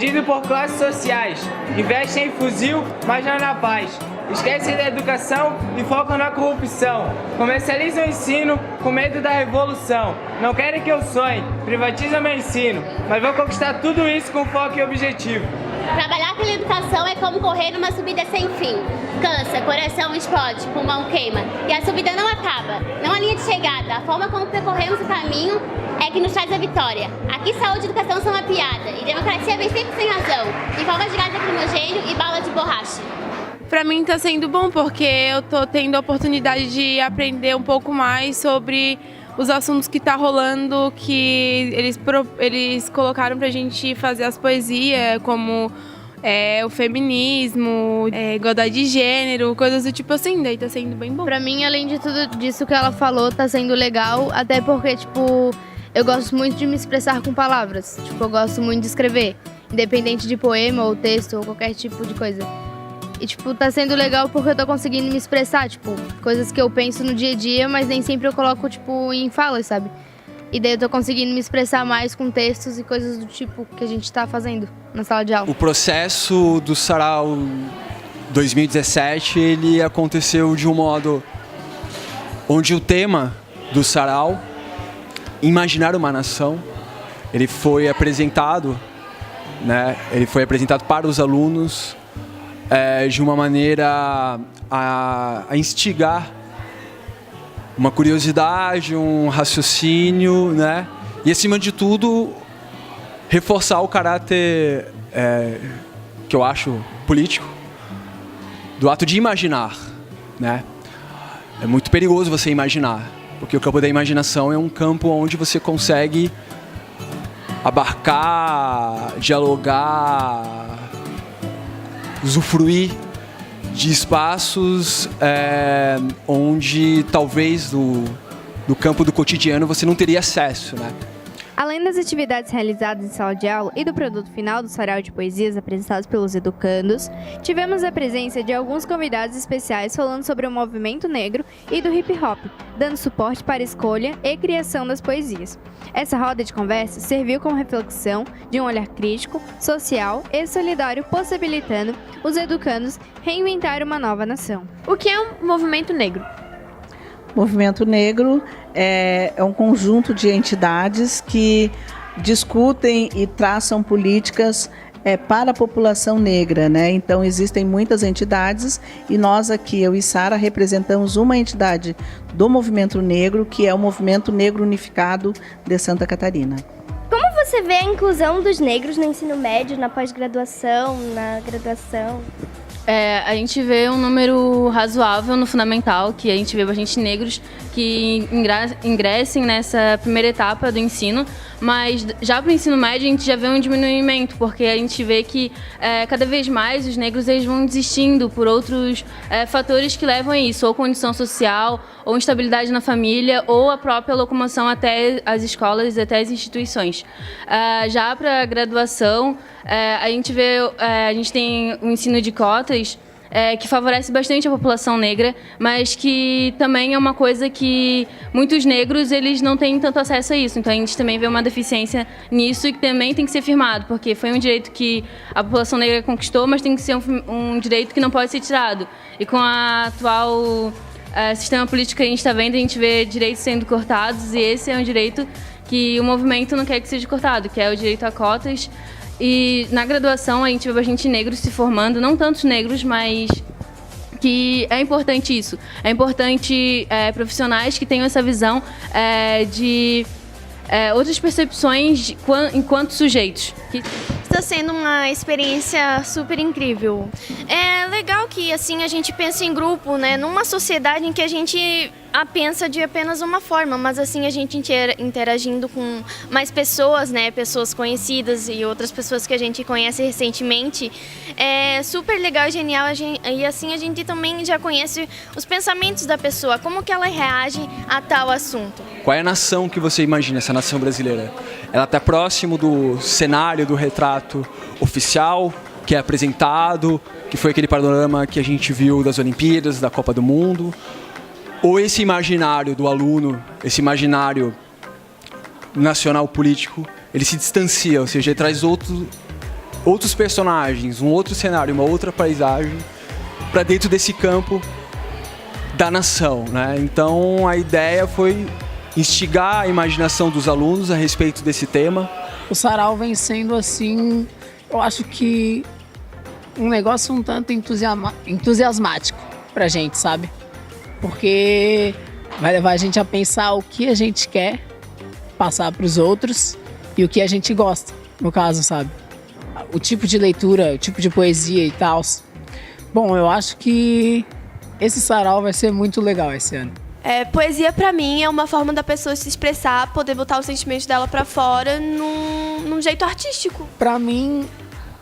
dividido por classes sociais, investem em fuzil, mas não na paz. Esquecem da educação e focam na corrupção. Comercializam o ensino com medo da revolução. Não querem que eu sonhe, privatizam meu ensino, mas vou conquistar tudo isso com foco e objetivo. Trabalhar pela educação é como correr numa subida sem fim. Cansa, coração explode, pulmão queima. E a subida não acaba, não há linha de chegada. A forma como percorremos o caminho é que nos traz a vitória. Aqui saúde e educação são uma piada, e democracia vem sempre sem razão, em forma de gás lacrimogêneo e bala de borracha. Para mim está sendo bom porque eu tô tendo a oportunidade de aprender um pouco mais sobre os assuntos que tá rolando, que eles colocaram pra gente fazer as poesias, como o feminismo, igualdade de gênero, coisas do tipo assim, daí tá sendo bem bom. Pra mim, além de tudo disso que ela falou, tá sendo legal, até porque, tipo, eu gosto muito de me expressar com palavras. Tipo, eu gosto muito de escrever, independente de poema ou texto ou qualquer tipo de coisa. E, tipo, tá sendo legal porque eu tô conseguindo me expressar, tipo, coisas que eu penso no dia a dia, mas nem sempre eu coloco, tipo, em falas, sabe? E daí eu tô conseguindo me expressar mais com textos e coisas do tipo que a gente tá fazendo na sala de aula. O processo do Sarau 2017, ele aconteceu de um modo onde o tema do Sarau, Imaginar uma Nação, ele foi apresentado, né? Ele foi apresentado para os alunos de uma maneira a instigar uma curiosidade, um raciocínio, né? E, acima de tudo, reforçar o caráter, que eu acho político, do ato de imaginar, né? É muito perigoso você imaginar, porque o campo da imaginação é um campo onde você consegue abarcar, dialogar, usufruir de espaços onde talvez do campo do cotidiano você não teria acesso, né? Além das atividades realizadas em sala de aula e do produto final do Sarau de Poesias apresentados pelos educandos, tivemos a presença de alguns convidados especiais falando sobre o movimento negro e do hip hop, dando suporte para a escolha e criação das poesias. Essa roda de conversa serviu como reflexão de um olhar crítico, social e solidário, possibilitando os educandos reinventar uma nova nação. O que é um movimento negro? O movimento negro é um conjunto de entidades que discutem e traçam políticas para a população negra, né? Então existem muitas entidades e nós aqui, eu e Sara, representamos uma entidade do movimento negro, que é o Movimento Negro Unificado de Santa Catarina. Como você vê a inclusão dos negros no ensino médio, na pós-graduação, na graduação? A gente vê um número razoável no fundamental, que a gente vê bastante negros que ingressem nessa primeira etapa do ensino, mas já para o ensino médio a gente já vê um diminuimento, porque a gente vê que cada vez mais os negros eles vão desistindo por outros fatores que levam a isso, ou condição social, ou instabilidade na família, ou a própria locomoção até as escolas e até as instituições. Já para a graduação, a gente tem o ensino de cotas, que favorece bastante a população negra, mas que também é uma coisa que muitos negros eles não têm tanto acesso a isso. Então a gente também vê uma deficiência nisso e que também tem que ser firmado, porque foi um direito que a população negra conquistou, mas tem que ser um direito que não pode ser tirado. E com a atual sistema político que a gente está vendo, a gente vê direitos sendo cortados, e esse é um direito que o movimento não quer que seja cortado, que é o direito a cotas. E na graduação a gente vê bastante negros se formando, não tantos negros, mas que é importante isso. É importante profissionais que tenham essa visão de outras percepções enquanto sujeitos. Está sendo uma experiência super incrível. É legal que assim a gente pensa em grupo, né? Numa sociedade em que a gente a pensa de apenas uma forma, mas assim a gente interagindo com mais pessoas, né? Pessoas conhecidas e outras pessoas que a gente conhece recentemente. É super legal e genial, e assim a gente também já conhece os pensamentos da pessoa, como que ela reage a tal assunto. Qual é a nação que você imagina, essa nação brasileira? Ela está próximo do cenário, do retrato oficial que é apresentado, que foi aquele panorama que a gente viu das Olimpíadas, da Copa do Mundo? Ou esse imaginário do aluno, esse imaginário nacional político, ele se distancia, ou seja, ele traz outros personagens, um outro cenário, uma outra paisagem para dentro desse campo da nação, né? Então a ideia foi instigar a imaginação dos alunos a respeito desse tema. O sarau vem sendo assim, eu acho que um negócio um tanto entusiasmático pra gente, sabe? Porque vai levar a gente a pensar o que a gente quer passar pros outros e o que a gente gosta, no caso, sabe? O tipo de leitura, o tipo de poesia e tal. Bom, eu acho que esse sarau vai ser muito legal esse ano. Poesia pra mim é uma forma da pessoa se expressar, poder botar os sentimentos dela pra fora num jeito artístico. Pra mim,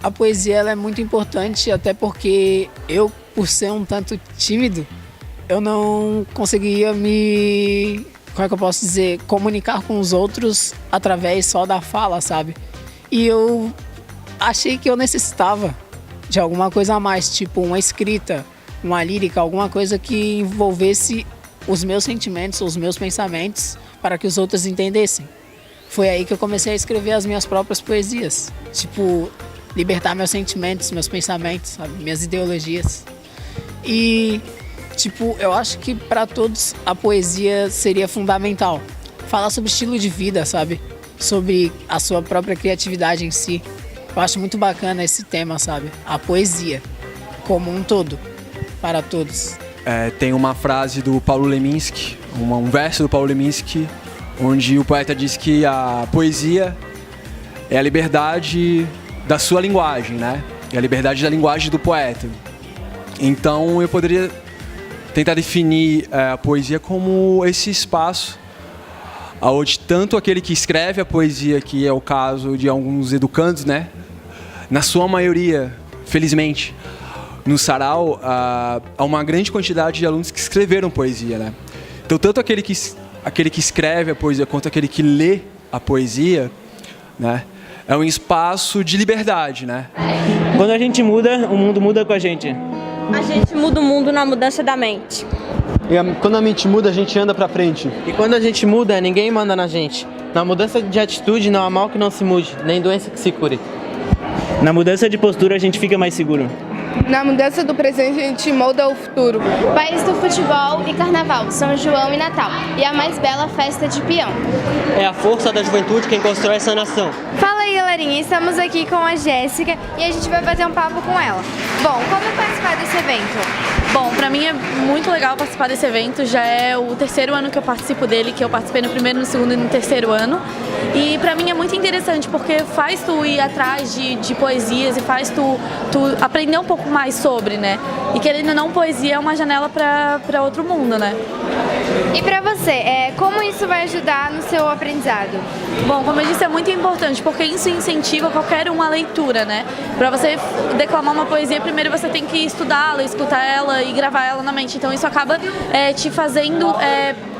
a poesia ela é muito importante, até porque eu, por ser um tanto tímido, eu não conseguia como é que eu posso dizer, comunicar com os outros através só da fala, sabe? E eu achei que eu necessitava de alguma coisa a mais, tipo uma escrita, uma lírica, alguma coisa que envolvesse os meus sentimentos, os meus pensamentos, para que os outros entendessem. Foi aí que eu comecei a escrever as minhas próprias poesias. Tipo, libertar meus sentimentos, meus pensamentos, sabe? Minhas ideologias. E, tipo, eu acho que para todos a poesia seria fundamental. Falar sobre estilo de vida, sabe? Sobre a sua própria criatividade em si. Eu acho muito bacana esse tema, sabe? A poesia, como um todo, para todos. Tem uma frase do Paulo Leminski, um verso do Paulo Leminski, onde o poeta diz que a poesia é a liberdade da sua linguagem, né? É a liberdade da linguagem do poeta. Então eu poderia tentar definir a poesia como esse espaço onde tanto aquele que escreve a poesia, que é o caso de alguns educandos, né? Na sua maioria, felizmente, no sarau, há uma grande quantidade de alunos que escreveram poesia, né? Então, tanto aquele que escreve a poesia quanto aquele que lê a poesia, né? É um espaço de liberdade, né? Quando a gente muda, o mundo muda com a gente. A gente muda o mundo na mudança da mente. E quando a mente muda, a gente anda pra frente. E quando a gente muda, ninguém manda na gente. Na mudança de atitude, não há mal que não se mude, nem doença que se cure. Na mudança de postura, a gente fica mais seguro. Na mudança do presente, a gente molda o futuro. País do futebol e carnaval, São João e Natal. E a mais bela festa de peão. É a força da juventude quem constrói essa nação. Fala aí, galerinha, estamos aqui com a Jéssica e a gente vai bater um papo com ela. Bom, como participar desse evento? Bom, pra mim é muito legal participar desse evento, já é o terceiro ano que eu participo dele, que eu participei no primeiro, no segundo e no terceiro ano. E pra mim é muito interessante, porque faz tu ir atrás de poesias e faz tu aprender um pouco mais sobre, né? E querendo ou não, poesia é uma janela pra outro mundo, né? E pra você, como isso vai ajudar no seu aprendizado? Bom, como eu disse, é muito importante, porque isso incentiva qualquer um a leitura, né? Pra você declamar uma poesia, primeiro você tem que estudá-la, escutar ela e gravar ela na mente. Então isso acaba te fazendo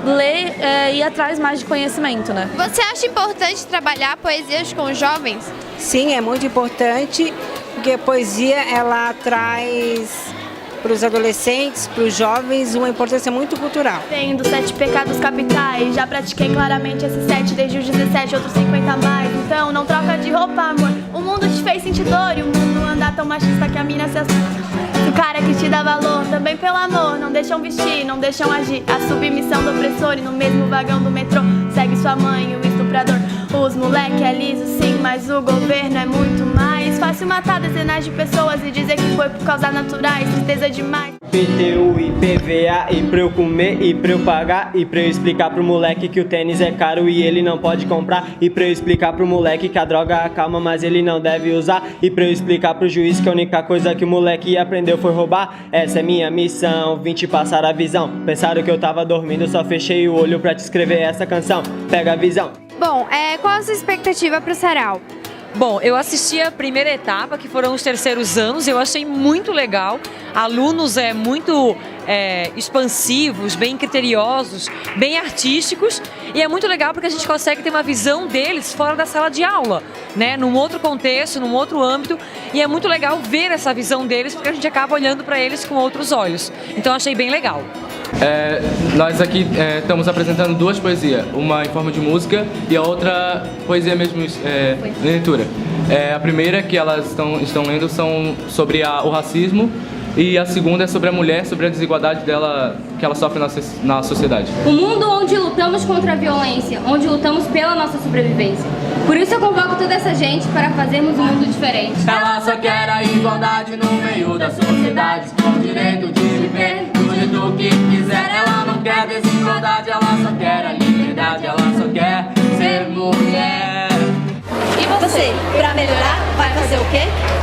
ler e ir atrás mais de conhecimento, né? Você acha importante trabalhar poesias com os jovens? Sim, é muito importante, porque a poesia ela traz para os adolescentes, para os jovens, uma importância muito cultural. Tenho dos 7 pecados capitais, já pratiquei claramente esses 7 desde os 17, outros 50 a mais. Então não troca de roupa, amor, o mundo te fez sentir dor e o mundo anda tão machista que a mina se assusta. O cara que te dá valor, também pelo amor, não deixam vestir, não deixam agir. A submissão do opressor e no mesmo vagão do metrô segue sua mãe, o estuprador. Os moleque é liso sim, mas o governo é muito mais. Fácil matar dezenas de pessoas e dizer que foi por causas naturais, tristeza demais. PTU e PVA, e pra eu comer, e pra eu pagar, e pra eu explicar pro moleque que o tênis é caro e ele não pode comprar, e pra eu explicar pro moleque que a droga acalma, mas ele não deve usar, e pra eu explicar pro juiz que a única coisa que o moleque aprendeu foi roubar. Essa é minha missão, vim te passar a visão. Pensaram que eu tava dormindo, só fechei o olho pra te escrever essa canção. Pega a visão. Bom, qual a sua expectativa pro sarau? Bom, eu assisti a primeira etapa, que foram os terceiros anos, eu achei muito legal. Alunos muito expansivos, bem criteriosos, bem artísticos. E é muito legal porque a gente consegue ter uma visão deles fora da sala de aula, né? Num outro contexto, num outro âmbito. E é muito legal ver essa visão deles porque a gente acaba olhando para eles com outros olhos. Então eu achei bem legal. Nós aqui estamos apresentando duas poesias, uma em forma de música e a outra poesia mesmo, leitura. A primeira que elas estão lendo são sobre o racismo, e a segunda é sobre a mulher, sobre a desigualdade dela que ela sofre na sociedade. Um mundo onde lutamos contra a violência, onde lutamos pela nossa sobrevivência. Por isso eu convoco toda essa gente para fazermos um mundo diferente. Ela só quer a igualdade no meio da sociedade, com o direito de viver do jeito que quiser. Ela não quer desigualdade, ela só quer a liberdade, ela só quer ser mulher. E você, pra melhorar, vai fazer o quê?